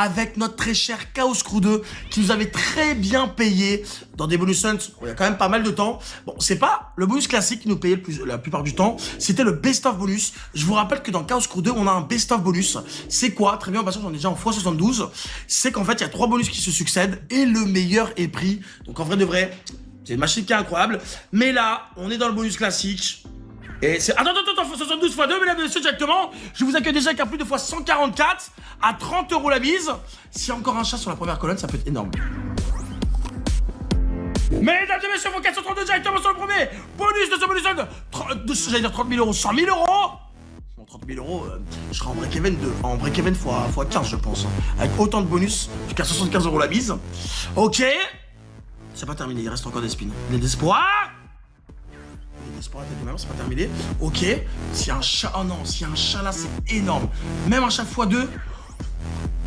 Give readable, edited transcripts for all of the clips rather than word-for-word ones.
avec notre très cher Chaos Crew 2 qui nous avait très bien payé dans des bonus hunts. Il y a quand même pas mal de temps. Bon, c'est pas le bonus classique qui nous payait la plupart du temps. C'était le best of bonus. Je vous rappelle que dans Chaos Crew 2, on a un best of bonus. C'est quoi? Très bien, parce que j'en ai déjà en x72. C'est qu'en fait, il y a 3 bonus qui se succèdent et le meilleur est pris. Donc en vrai de vrai, c'est une machine qui est incroyable. Mais là, on est dans le bonus classique. Et c'est... Attends, 72 x 2, mesdames et messieurs, directement. Je vous accueille déjà avec un plus de fois 144 à 30 € la mise. S'il y a encore un chat sur la première colonne, ça peut être énorme. Mesdames et messieurs, vos 432 directement sur le premier. Bonus de ce bonus j'allais dire 30 000 €, 100 000 €. Bon, 30 000 €, je serai en break-even x 15, je pense. Avec autant de bonus, jusqu'à 75 € la mise. Ok. C'est pas terminé, il reste encore des spins. Des espoirs. L'espoir à tête de ma mère, c'est pas terminé. Ok. S'il y a un chat. Oh non, s'il y a un chat là, c'est énorme. Même un chat x2.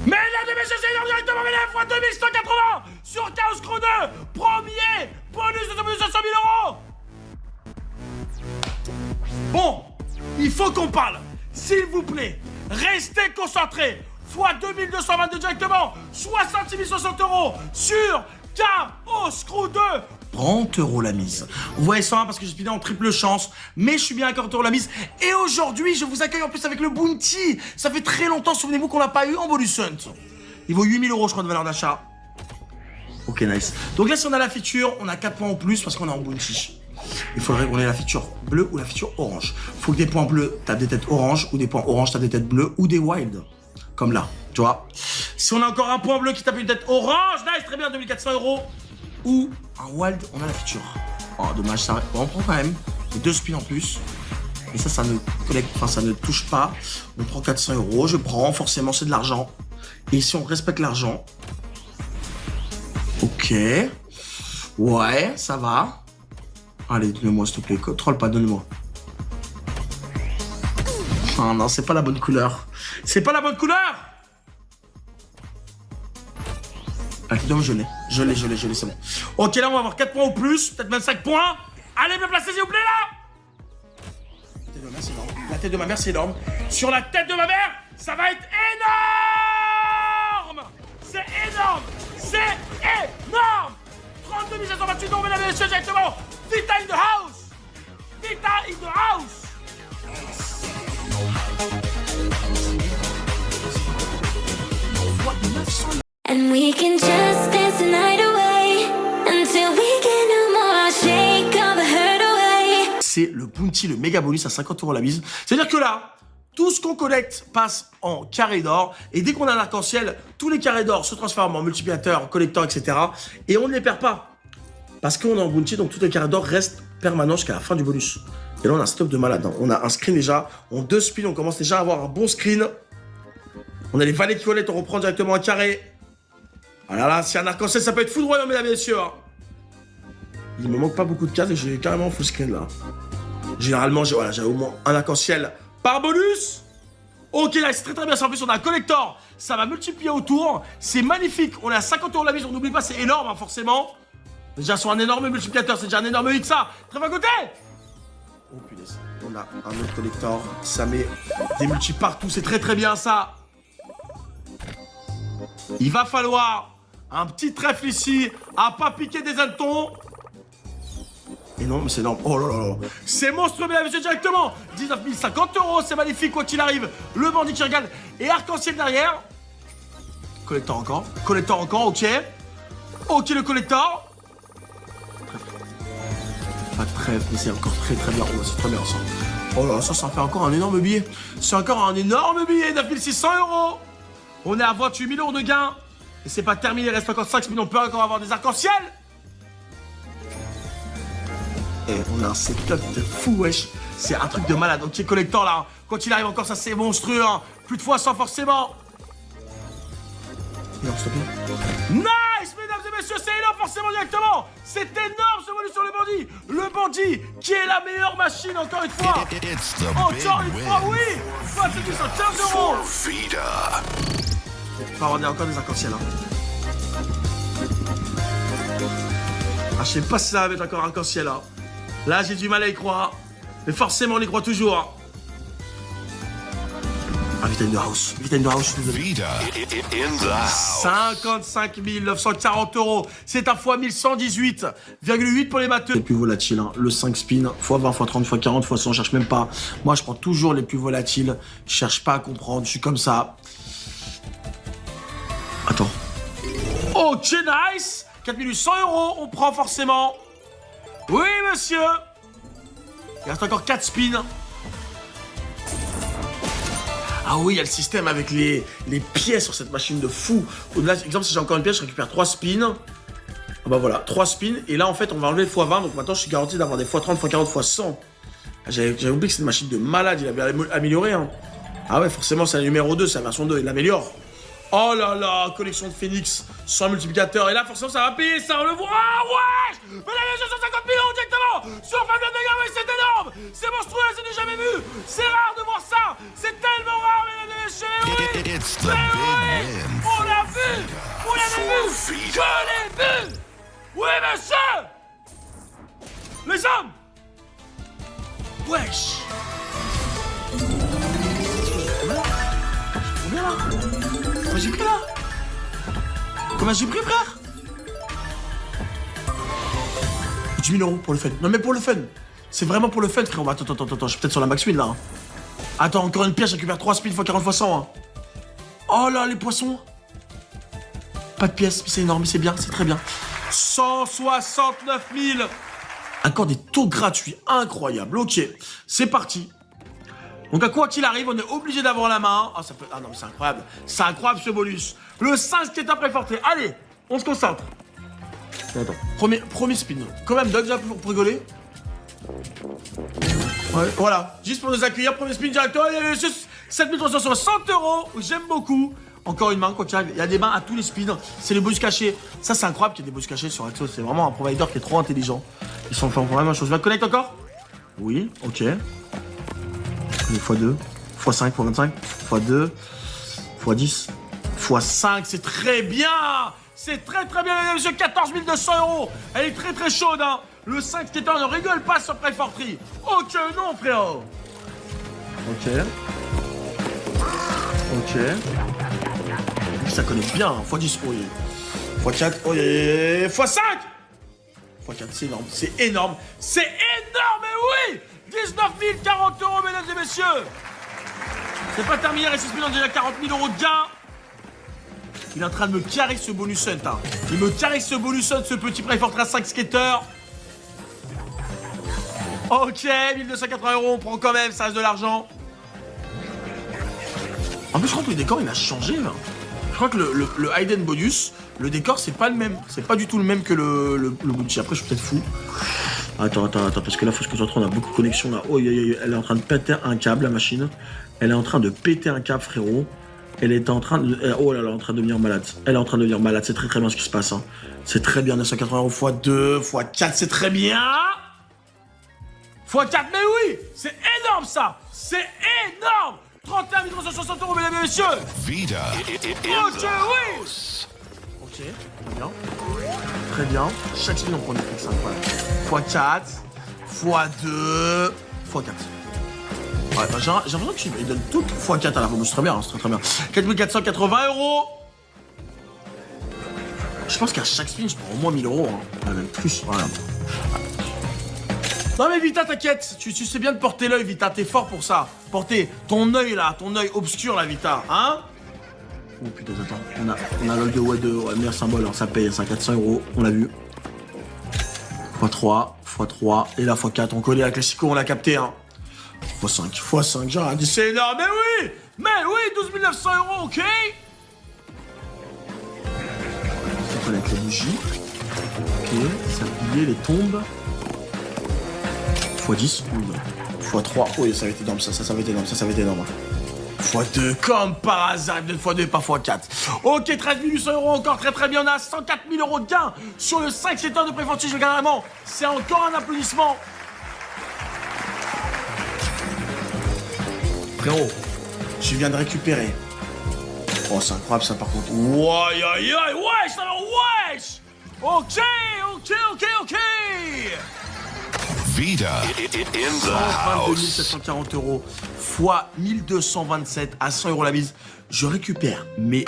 Mesdames et messieurs, c'est énorme directement. Mesdames x 2180 sur Chaos Crew 2. Premier bonus de ce bonus de 100 000 €. Bon, il faut qu'on parle. S'il vous plaît, restez concentrés. Fois 2222 directement. 66 060 € sur Chaos Crew 2. 30 € la mise. Vous voyez ça, parce que j'ai speedé en triple chance, mais je suis bien à 40 € la mise. Et aujourd'hui, je vous accueille en plus avec le Bounty. Ça fait très longtemps, souvenez-vous, qu'on l'a pas eu en bonus hunt. Il vaut 8 000 €, je crois, de valeur d'achat. Ok, nice. Donc là, si on a la feature, on a 4 points en plus parce qu'on est en Bounty. Il faudrait qu'on ait la feature bleue ou la feature orange. Faut que des points bleus tapent des têtes orange, ou des points orange tapent des têtes bleues, ou des wild. Comme là, tu vois. Si on a encore un point bleu qui tape une tête orange, nice, très bien, 2400 €. Ou un wild, on a la feature. Oh, dommage, ça. Bon, on prend quand même. Les 2 spins en plus. Et ça ne collecte, enfin, ça ne touche pas. On prend 400 €. Je prends, forcément, c'est de l'argent. Et si on respecte l'argent. Ok. Ouais, ça va. Allez, donne-moi, s'il te plaît. Troll pas, donne-moi. Ah non, c'est pas la bonne couleur. C'est pas la bonne couleur! Allez, donc je l'ai, c'est bon. Ok, là, on va avoir 4 points ou plus, peut-être même 5 points. Allez, bien placé, s'il vous plaît, là. La tête de ma mère, c'est énorme. La tête de ma mère, c'est énorme. Sur la tête de ma mère, ça va être énorme. C'est énorme. C'est énorme. 32 728 €, mesdames et messieurs, directement. Vita in the house. Vita in the house. And we can just dance the night away until we get no more. Shake all the hurt away. C'est le bounty, le méga bonus à 50 € la mise. C'est-à-dire que là, tout ce qu'on collecte passe en carré d'or. Et dès qu'on a un arc-en-ciel, tous les carrés d'or se transforment en multiplicateurs, collecteurs, etc. Et on ne les perd pas. Parce qu'on est en bounty, donc tous les carrés d'or restent permanents jusqu'à la fin du bonus. Et là, on a un stop de malade. Hein. On a un screen déjà. En 2 spins, on commence déjà à avoir un bon screen. On a les valets qui collectent, on reprend directement un carré. Ah là là, si un arc-en-ciel, ça peut être foudroyant, mesdames et messieurs. Hein. Il me manque pas beaucoup de cases et j'ai carrément full screen là. Généralement, j'ai au moins un arc-en-ciel par bonus. Ok, là, c'est très bien. En plus, on a un collector. Ça va multiplier autour. C'est magnifique. On est à 50 € la mise. On n'oublie pas, c'est énorme, hein, forcément. Déjà, sur un énorme multiplicateur, c'est déjà un énorme hit, ça. Très bien côté. Oh punaise. On a un autre collector. Ça met des multi partout. C'est très bien, ça. Il va falloir un petit trèfle ici, à pas piquer des hannetons. Et non, mais c'est énorme. Oh là là là. C'est monstrueux, mesdames et messieurs, directement. 19 050 €, c'est magnifique, quoi qu'il arrive. Le bandit qui regarde. Et arc-en-ciel derrière. Collector encore, ok. Ok, le collector. Pas de trèfle, mais c'est encore très bien. Oh, c'est très bien, ça. Oh là là, ça fait encore un énorme billet. C'est encore un énorme billet, 9 600 €. On est à 28 000 € de gains. Et c'est pas terminé, il reste encore 5 000, on peut encore avoir des arcs-en-ciel. Et on a un setup de fou, wesh. C'est un truc de malade. Ok, collector là. Quand il arrive encore, ça c'est monstrueux. Hein. Plus de fois 100 forcément. Non, s'il te plaît. Nice, mesdames et messieurs, c'est énorme forcément directement. C'est énorme ce bonus sur le bandit. Le bandit qui est la meilleure machine encore une fois. Encore une fois, oui. Fois c'est 15 €. Il va avoir encore des arcs-en-ciel. Hein. Ah, je sais pas si ça va mettre encore un arc-en-ciel. Hein. Là, j'ai du mal à y croire. Mais forcément, on y croit toujours. Hein. Ah, Vita in the house. Vita in the house, je suis désolé. Vita in the house. 55 940 €. C'est un fois 1118,8 pour les matheux. Les plus volatiles, hein. Le 5 spin, x20, x30, x40, x100, je cherche même pas. Moi, je prends toujours les plus volatiles. Je cherche pas à comprendre, je suis comme ça. Attends. Ok, nice. 4100 €, on prend forcément. Oui, monsieur. Il reste encore 4 spins. Ah oui, il y a le système avec les pièces sur cette machine de fou. Au-delà, par exemple, si j'ai encore une pièce, je récupère 3 spins. Ah bah voilà, 3 spins. Et là, en fait, on va enlever le x20. Donc maintenant, je suis garanti d'avoir des x30, x40, x100. J'avais oublié que c'est une machine de malade. Il avait amélioré. Hein. Ah ouais, forcément, c'est la numéro 2, c'est la version 2. Il l'améliore. Oh là là, collection de Phoenix, sans multiplicateur. Et là, forcément, ça va payer, ça, on le voit. Ah ouais. Mais là, il y a 250 000 € directement sur Fabien Dega, oui, c'est énorme. C'est monstrueux, c'est du jamais vu. C'est rare de voir ça. C'est tellement rare, mesdames et messieurs. Oui. It's the big win. On l'a vu. On l'avait vu. Je l'ai vu. Oui, monsieur. Les hommes. Wesh. Combien là? Combien j'ai pris là? Combien j'ai pris, frère? 10 000 € pour le fun. Non mais pour le fun. C'est vraiment pour le fun, frère. Attends, je suis peut-être sur la max win là. Hein. Attends, encore une pièce, je récupère 3 speed x 40 x 100. Hein. Oh là, les poissons. Pas de pièces, c'est énorme, c'est bien, c'est très bien. 169 000. Encore des taux gratuits, incroyable. Ok, c'est parti. Donc à quoi qu'il arrive, on est obligé d'avoir la main. Ah, ça peut... ah non, mais c'est incroyable. C'est incroyable ce bonus. Le 5 qui est après forté. Allez, on se concentre. Attends. Premier spin. Quand même, déjà pour rigoler. Ouais, voilà. Juste pour nous accueillir, premier spin directement. 7360 €. J'aime beaucoup. Encore une main, quoi qu'il arrive. Il y a des mains à tous les spins. C'est les bonus cachés. Ça, c'est incroyable qu'il y ait des bonus cachés sur Axos. C'est vraiment un provider qui est trop intelligent. Ils sont vraiment la chose. Va connect encore? Oui, ok. x2, x5, x25, x2, x10, x5, c'est très bien. C'est très bien, mesdames et messieurs, 14 200 €. Elle est très chaude, hein. Le 5 skater ne rigole pas sur Prefortry. Ok, non, frérot. Ok. Ça connaît bien, hein. x10, oui. x4, oui. x5. x4, c'est énorme, c'est énorme. C'est énorme, mais oui. 19 040 €, mesdames et messieurs. C'est pas terminé, il reste 6 000, déjà 40 000 € de gain. Il est en train de me carrer ce bonus hunt. Hein. Il me carre ce bonus hunt, ce petit Prefortry 5 skater. Ok, 1280 €, on prend quand même, ça reste de l'argent. En plus, je crois que le décor, il a changé. Hein. Je crois que le hidden bonus, le décor, c'est pas le même. C'est pas du tout le même que le bonus. Après, je suis peut-être fou. Attends, parce que là, faut que je rentre, on a beaucoup de connexions là. Oh, elle est en train de péter un câble, la machine. Elle est en train de péter un câble, frérot. Elle est en train de... Oh là là, elle est en train de devenir malade. Elle est en train de devenir malade, c'est très bien ce qui se passe. Hein. C'est très bien, 980 € x2, x4, c'est très bien. x4, mais oui, c'est énorme ça. C'est énorme. 31 360 €, mesdames et messieurs. Vita Ok, oui. Ok, très bien. Chaque spin, on prend des trucs, c'est incroyable. x4, x2, x4. Ouais, bah, j'ai l'impression qu'il donne tout x4 à la bonus, c'est très bien, hein, c'est très bien. 4480 €. Je pense qu'à chaque spin, je prends au moins 1000 €. Hein. Même plus, voilà. Non mais Vita, t'inquiète, tu sais bien de porter l'œil, Vita, t'es fort pour ça. Porter ton œil là, ton œil obscur là, Vita, hein. Oh putain, attends, on a l'œil de ouais, meilleur symbole, hein, ça paye, ça 400 €, on l'a vu. x3, et là x4, on connaît la classico, on l'a capté, hein. x5, j'ai rien dit, c'est énorme, mais oui, 12 900 €, ok. On connaît avec la bougie. Ok, ça plié, les tombes. x10, x3, oui, ça va être énorme, ça va être énorme, ça va être énorme. x2, comme par hasard, x2 et pas x4. Ok, 13 800 € encore, très bien, on a 104 000 € de gain sur le 5 7 de Prefortry, carrément. C'est encore un applaudissement. Frérot, je viens de récupérer. Oh, c'est incroyable ça par contre. Ouais, wesh, alors wesh. Ok. Vita in the 122 house. 740 euros fois 1227 à 100 euros la mise. Je récupère mes